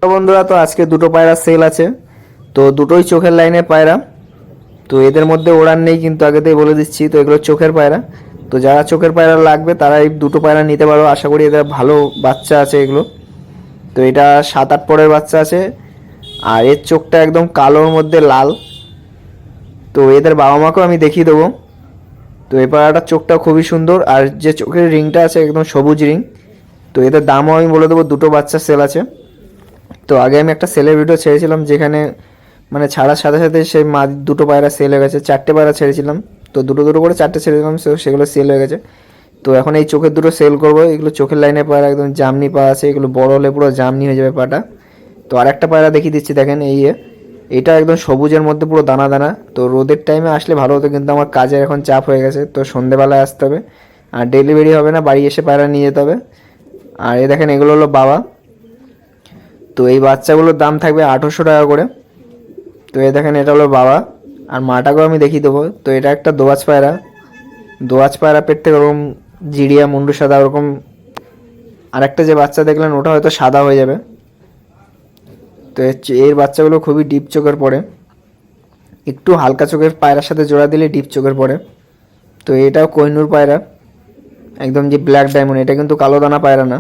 তো বন্ধুরা, তো আজকে দুটো পায়রা সেল আছে। তো দুটোই চোখের লাইনে পায়রা। তো এদের মধ্যে ওড়ান নেই, কিন্তু আগেতেই বলে দিচ্ছি। তো এগুলো চোখের পায়রা। তো যারা চোখের পায়রা লাগবে তারা এই দুটো পায়রা নিতে পারো। আশা করি এদের ভালো বাচ্চা আছে এগুলো। তো এটা 7-8 পরের বাচ্চা আছে। আর এর চোখটা একদম কালোর মধ্যে লাল। তো এদের বাবা মাকেও আমি দেখিয়ে দেবো। তো এই পায়রাটার চোখটা খুবই সুন্দর, আর যে চোখের রিংটা আছে একদম সবুজ রিং। তো এদের দামও আমি বলে দেবো, দুটো বাচ্চা সেল আছে। তো আগে আমি একটা সেলের ভিডিও ছেড়েছিলাম, যেখানে মানে ছাড়ার সাথে সাথে সেই দুটো পায়রা সেল হয়ে গেছে। 4টে পায়রা ছেড়েছিলাম, তো দুটো দুটো করে 4টে ছেড়েছিলাম, সেগুলো সেল হয়ে গেছে। তো এখন এই চোখের দুটো সেল করবো। এগুলো চোখের লাইনে পায়রা, একদম জামনি পা আছে। এগুলো বড় হলে পুরো জামনি হয়ে যাবে পাটা। তো আর একটা পায়রা দেখিয়ে দিচ্ছি, দেখেন এটা একদম সবুজের মধ্যে পুরো দানা দানা। তো রোদের টাইমে আসলে ভালো হতো, কিন্তু আমার কাজের এখন চাপ হয়ে গেছে, তো সন্ধেবেলায় আসতে হবে। আর ডেলিভারি হবে না, বাড়ি এসে পায়রা নিয়ে যেতে হবে। আর দেখেন, এগুলো হলো বাবা। তো এই বাচ্চাগুলোর দাম থাকবে 800 টাকা করে। তো দেখেন, এটা হলো বাবা। আর মাটাকেও আমি দেখিয়ে দেবো। তো এটা একটা দোয়াজ পায়রা। দোয়াজ পায়রা পেট থেকে ওরকম জিরিয়া মুন্ডু সাদা ওরকম। আর একটা যে বাচ্চা দেখলেন ওটা হয়তো সাদা হয়ে যাবে। তো এর বাচ্চাগুলো খুবই ডিপ চোখের পড়ে। একটু হালকা চোখের পায়রার সাথে জোড়া দিলে ডিপ চোখের পড়ে। তো এটাও কোহিনূর পায়রা, একদম যে ব্ল্যাক ডায়মন্ড। এটা কিন্তু কালো দানা পায়রা না,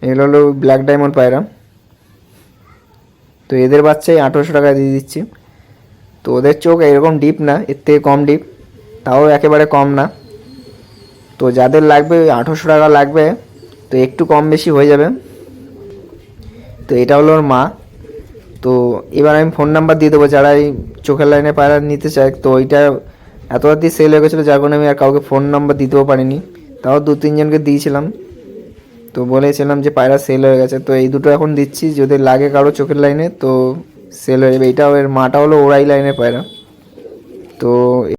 এগুলো হলো ব্ল্যাক ডায়মন্ড পায়রা। তো এদের বাচ্চাই 800 টাকা দিয়ে দিচ্ছি। তো ওদের চোখ এরকম ডিপ না, এর থেকে কম ডিপ, তাও একেবারে কম না। তো যাদের লাগবে 800 টাকা লাগবে, তো একটু কম বেশি হয়ে যাবে। তো এটা হলো ওর মা। তো এবার আমি ফোন নাম্বার দিয়ে দেবো, যারা এই চোখের লাইনে পায়রা নিতে চায়। তো ওইটা এত রাত দিয়ে সেল হয়ে গেছিলো, যার কারণে আমি আর কাউকে ফোন নাম্বার দিতেও পারিনি। তাও 2-3 জনকে দিয়েছিলাম। তো বলেছিলাম যে পায়রা সেল হয়ে গেছে। তো এই দুটো এখন দিচ্ছি, যদি লাগে কারো চোখের লাইনে তো সেল হয়ে যাবে। এইটাও, এর মাটা হলো ওরাই লাইনের পায়রা। তো